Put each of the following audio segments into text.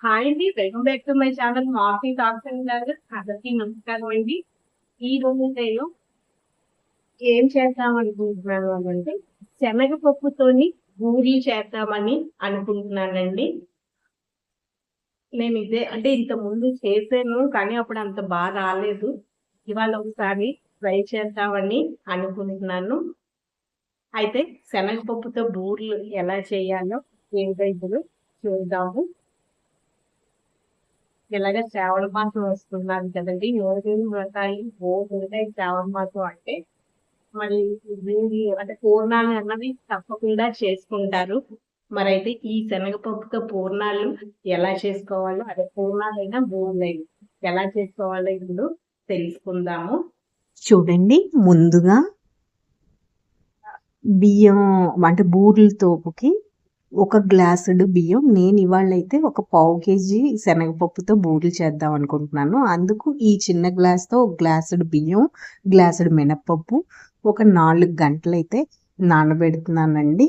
Hi అండి, welcome back to my channel morning talks and blogs. అందరికీ నమస్కారం అండి. ఈ రోజు నేను ఏం చేద్దాం అనుకుంటున్నాను అంటే శనగపప్పుతోని పూరీ చేద్దామని అనుకుంటున్నానండి. నేను ఇంత ముందు చేశాను, కానీ అప్పుడు అంత బాగా రాలేదు. ఇవాళ ఒకసారి ట్రై చేద్దామని అనుకుంటున్నాను. అయితే శనగపప్పుతో బూరెలు ఎలా చేయాలో ఏంటో ఇప్పుడు చూద్దాము. ఇలాగ శ్రావణ మాసం వస్తున్నారు కదండి, 7 వ్రతాలు ఉంటాయి శ్రావణ మాసం అంటే. మరి అంటే పూర్ణాలు అన్నది తప్పకుండా చేసుకుంటారు. మరైతే ఈ శనగపప్పుతో పూర్ణాలు ఎలా చేసుకోవాలో, అదే పూర్ణాలైనా బూరెలైనా ఎలా చేసుకోవాలో ఇప్పుడు తెలుసుకుందాము. చూడండి, ముందుగా బియ్యం అంటే బూరెల తోపుకి 1 గ్లాసుడు బియ్యం. నేను ఇవాళ అయితే ఒక 1/2 కేజీ శనగపప్పుతో బూరెలు చేద్దాం అనుకుంటున్నాను. అందుకు ఈ చిన్న గ్లాస్తో 1 గ్లాసుడు బియ్యం, గ్లాసుడు మినప్పప్పు ఒక 4 గంటలైతే నానబెడుతున్నానండి.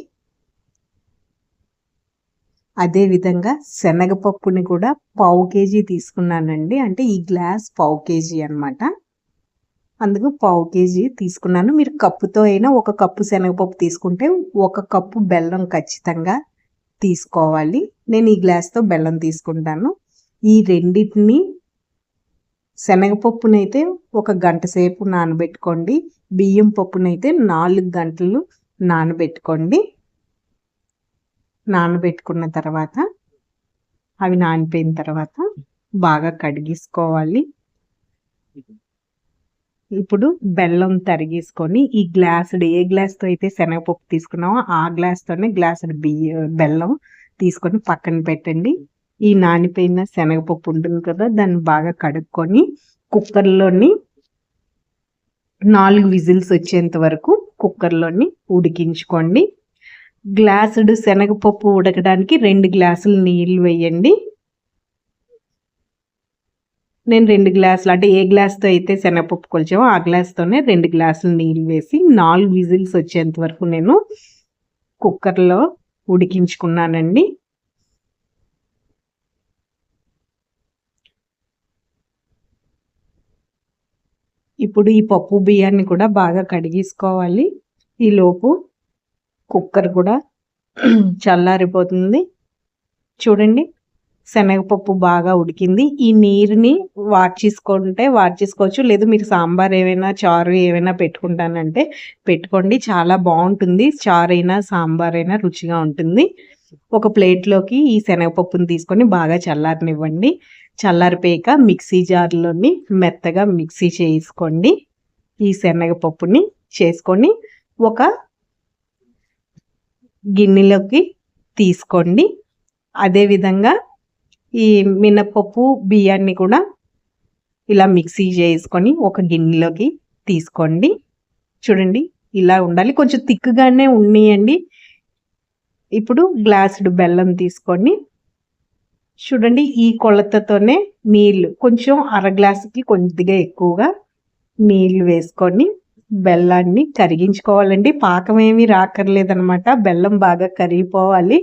అదేవిధంగా శనగపప్పుని కూడా 1/2 కేజీ తీసుకున్నానండి. అంటే ఈ గ్లాస్ 1/2 కేజీ అనమాట. అందుకు 1/2 కేజీ తీసుకున్నాను. మీరు కప్పుతో అయినా 1 కప్పు శనగపప్పు తీసుకుంటే 1 కప్పు బెల్లం ఖచ్చితంగా తీసుకోవాలి. నేను ఈ గ్లాస్తో బెల్లం తీసుకుంటాను. ఈ రెండింటిని శనగపప్పునైతే 1 గంట సేపు నానబెట్టుకోండి. బియ్యం పప్పునైతే 4 గంటలు నానబెట్టుకోండి. నానబెట్టుకున్న తర్వాత అవి నానిపోయిన తర్వాత బాగా కడిగేసుకోవాలి. ఇప్పుడు బెల్లం తరిగేసుకొని ఈ గ్లాసుడు ఏ గ్లాస్తో అయితే శనగపప్పు తీసుకున్నామో ఆ గ్లాస్తోనే గ్లాసుడు బెల్లం తీసుకొని పక్కన పెట్టండి. ఈ నానిపోయిన శనగపప్పు ఉంటుంది కదా, దాన్ని బాగా కడుక్కొని కుక్కర్లోని 4 విజిల్స్ వచ్చేంత వరకు కుక్కర్లోని ఉడికించుకోండి. గ్లాసుడు శనగపప్పు ఉడకడానికి 2 గ్లాసులు నీళ్ళు వేయండి. నేను 2 గ్లాసులు, అంటే ఏ గ్లాస్తో అయితే శనగపప్పు కొలిచామో ఆ గ్లాస్తోనే 2 గ్లాసులు నీళ్ళు వేసి 4 విజిల్స్ వచ్చేంత వరకు నేను కుక్కర్లో ఉడికించుకున్నానండి. ఇప్పుడు ఈ పప్పు బియ్యాన్ని కూడా బాగా కడిగేసుకోవాలి. ఈలోపు కుక్కర్ కూడా చల్లారిపోతుంది. చూడండి, శనగపప్పు బాగా ఉడికింది. ఈ నీరుని వాడ్చేసుకోవచ్చు, లేదు మీరు సాంబార్ ఏమైనా చారు ఏమైనా పెట్టుకుంటానంటే పెట్టుకోండి, చాలా బాగుంటుంది. చారు అయినా సాంబార్ అయినా రుచిగా ఉంటుంది. ఒక ప్లేట్లోకి ఈ శనగపప్పుని తీసుకొని బాగా చల్లారనివ్వండి. చల్లారిపోయాక మిక్సీ జార్లోని మెత్తగా మిక్సీ చేసుకోండి. ఈ శనగపప్పుని చేసుకొని ఒక గిన్నెలోకి తీసుకోండి. అదేవిధంగా ఈ మినపప్పు బియ్యాన్ని కూడా ఇలా మిక్సీ చేసుకొని ఒక గిన్నెలోకి తీసుకోండి. చూడండి, ఇలా ఉండాలి, కొంచెం థిక్గానే ఉన్నాయండి. ఇప్పుడు గ్లాసుడు బెల్లం తీసుకొని చూడండి, ఈ కొలతతోనే నీళ్ళు కొంచెం 1/2 గ్లాసుకి కొద్దిగా ఎక్కువగా నీళ్ళు వేసుకొని బెల్లాన్ని కరిగించుకోవాలండి. పాకం ఏమీ రాకర్లేదనమాట, బెల్లం బాగా కరిగిపోవాలి.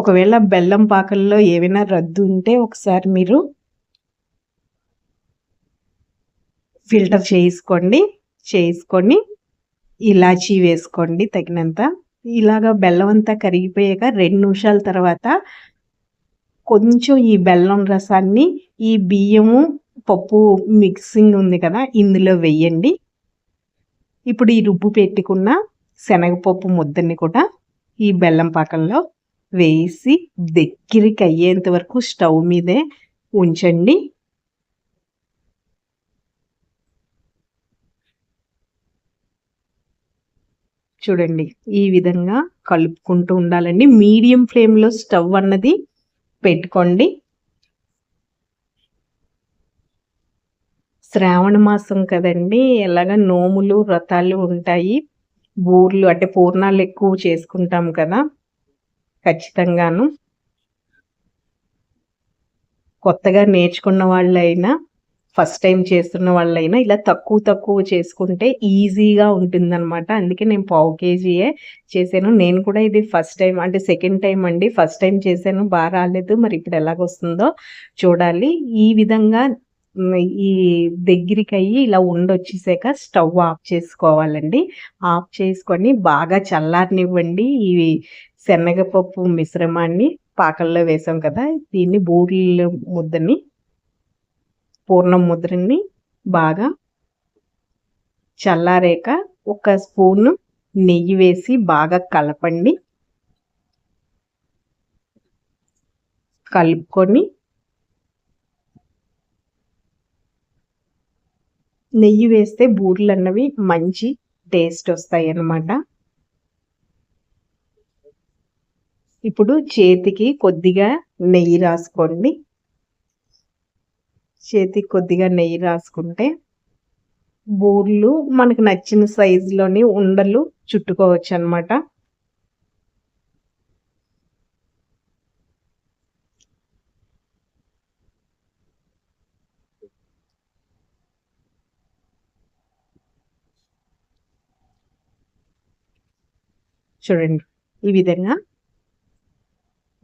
ఒకవేళ బెల్లం పాకంలో ఏమైనా రద్దు ఉంటే ఒకసారి మీరు ఫిల్టర్ చేసుకొని ఇలాచీ వేసుకోండి తగినంత. ఇలాగా బెల్లం అంతా కరిగిపోయాక 2 నిమిషాల తర్వాత కొంచెం ఈ బెల్లం రసాన్ని ఈ బియ్యము పప్పు మిక్సింగ్ ఉంది కదా ఇందులో వేయండి. ఇప్పుడు ఈ రుబ్బు పెట్టుకున్న శనగపప్పు ముద్దని కూడా ఈ బెల్లం పాకంలో వేసి దగ్గరికి అయ్యేంత వరకు స్టవ్ మీదే ఉంచండి. చూడండి, ఈ విధంగా కలుపుకుంటూ ఉండాలండి. మీడియం ఫ్లేమ్లో స్టవ్ అన్నది పెట్టుకోండి. శ్రావణ మాసం కదండి, ఎలాగ నోములు వ్రతాలు ఉంటాయి. బూర్లు అంటే పూర్ణాలు ఎక్కువ చేసుకుంటాం కదా, ఖచ్చితంగాను కొత్తగా నేర్చుకున్న వాళ్ళైనా ఫస్ట్ టైం చేస్తున్న వాళ్ళైనా ఇలా తక్కువ చేసుకుంటే ఈజీగా ఉంటుందన్నమాట. అందుకే నేను పావు కేజీయే చేశాను. నేను కూడా ఇది ఫస్ట్ టైం అంటే సెకండ్ టైం అండి. ఫస్ట్ టైం చేశాను రాలేదు. మరి ఇప్పుడు ఎలాగొస్తుందో చూడాలి. ఈ విధంగా ఈ దగ్గరికయ్యి ఇలా ఉండొచ్చేసాక స్టవ్ ఆఫ్ చేసుకోవాలండి. ఆఫ్ చేసుకొని బాగా చల్లారనివ్వండి. ఈ శనగపప్పు మిశ్రమాన్ని పాకంలో వేసాం కదా! దీన్ని బూరెల ముద్దని పూర్ణం ముద్రని బాగా చల్లారాక ఒక స్పూను నెయ్యి వేసి బాగా కలపండి. కలుపుకొని నెయ్యి వేస్తే బూరెలు అన్నవి మంచి టేస్ట్ వస్తాయి అన్నమాట. ఇప్పుడు చేతికి కొద్దిగా నెయ్యి రాసుకోండి. చేతికి కొద్దిగా నెయ్యి రాసుకుంటే బూరెలు మనకు నచ్చిన సైజులోని ఉండలు చుట్టుకోవచ్చు అన్నమాట. చూడండి ఈ విధంగా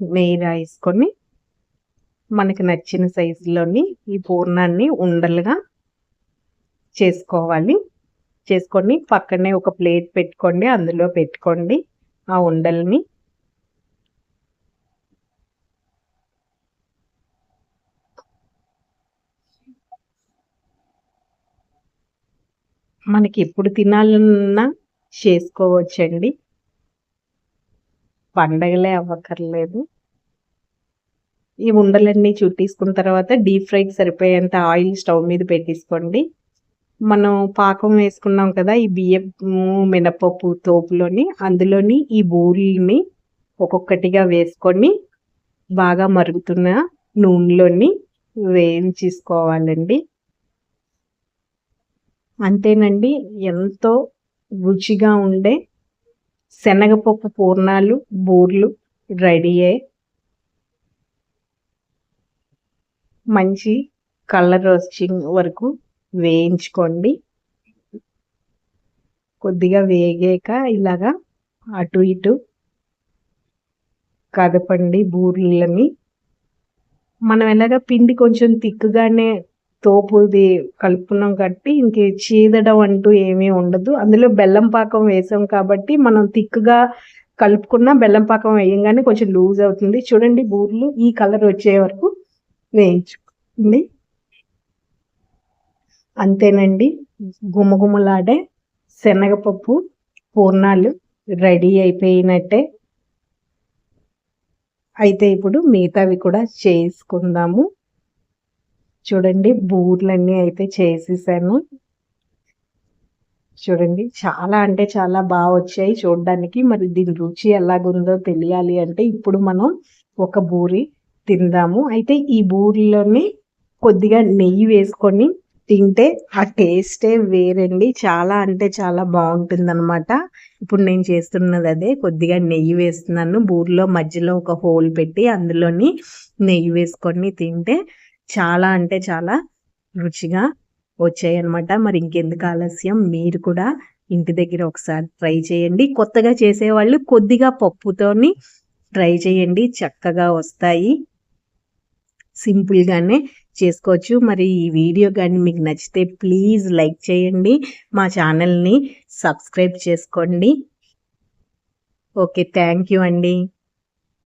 నెయ్యి రాసుకొని మనకి నచ్చిన సైజులోని ఈ పూర్ణాన్ని ఉండలుగా చేసుకోవాలి. చేసుకొని పక్కనే ఒక ప్లేట్ పెట్టుకోండి. అందులో పెట్టుకోండి ఆ ఉండల్ని. మనకి ఎప్పుడు తినాలన్నా చేసుకోవచ్చండి. పండగలే అవ్వక్కర్లేదు. ఈ ఉండలన్నీ చుట్టేసుకున్న తర్వాత డీప్ ఫ్రైకి సరిపోయేంత ఆయిల్ స్టవ్ మీద పెట్టేసుకోండి. మనం పాకం వేసుకున్నాం కదా ఈ బియ్యము మినపప్పు తోపులోని, అందులోని ఈ బూరెల్ని ఒక్కొక్కటిగా వేసుకొని బాగా మరుగుతున్న నూనెలోని వేయించేసుకోవాలండి. అంతేనండి, ఎంతో రుచిగా ఉండే శనగపప్పు పూర్ణాలు బూరెలు రెడీ అయ్యాయి. మంచి కలర్ వచ్చే వరకు వేయించుకోండి. కొద్దిగా వేగాక ఇలాగా అటు ఇటు కదపండి బూరెలని. మనం ఎలాగ పిండి కొంచెం తిక్కుగానే తోపుది కలుపుకున్నాం కాబట్టి ఇంక చీదడం అంటూ ఏమీ ఉండదు. అందులో బెల్లం పాకం వేసాం కాబట్టి మనం తిక్కుగా కలుపుకున్న బెల్లం పాకం వేయంగానే కొంచెం లూజ్ అవుతుంది. చూడండి బూరెలు ఈ కలర్ వచ్చే వరకు వేయించుకోండి. అంతేనండి, గుమగుమలాడే శనగపప్పు పూర్ణాలు రెడీ అయిపోయినట్టే. అయితే ఇప్పుడు మిగతావి కూడా చేసుకుందాము. చూడండి బూరెలన్నీ అయితే చేసేసాను. చూడండి చాలా అంటే చాలా బాగా వచ్చాయి చూడడానికి. మరి దీని రుచి ఎలాగుందో తెలియాలి అంటే ఇప్పుడు మనం ఒక బూరి తిందాము. అయితే ఈ బూరెలోని కొద్దిగా నెయ్యి వేసుకొని తింటే ఆ టేస్టే వేరండి. చాలా అంటే చాలా బాగుంటుంది అనమాట. ఇప్పుడు నేను చేస్తున్నది అదే. కొద్దిగా నెయ్యి వేస్తున్నాను. బూరెలో మధ్యలో ఒక హోల్ పెట్టి అందులోని నెయ్యి వేసుకొని తింటే చాలా అంటే చాలా రుచిగా వచ్చాయి అనమాట. మరి ఇంకెందుకు ఆలస్యం, మీరు కూడా ఇంటి దగ్గర ఒకసారి ట్రై చేయండి. కొత్తగా చేసేవాళ్ళు కొద్దిగా పప్పుతోని ట్రై చేయండి, చక్కగా వస్తాయి. సింపుల్గానే చేసుకోవచ్చు. మరి ఈ వీడియో కానీ మీకు నచ్చితే ప్లీజ్ లైక్ చేయండి, మా ఛానల్ని సబ్స్క్రైబ్ చేసుకోండి. ఓకే, థ్యాంక్ యూ అండి.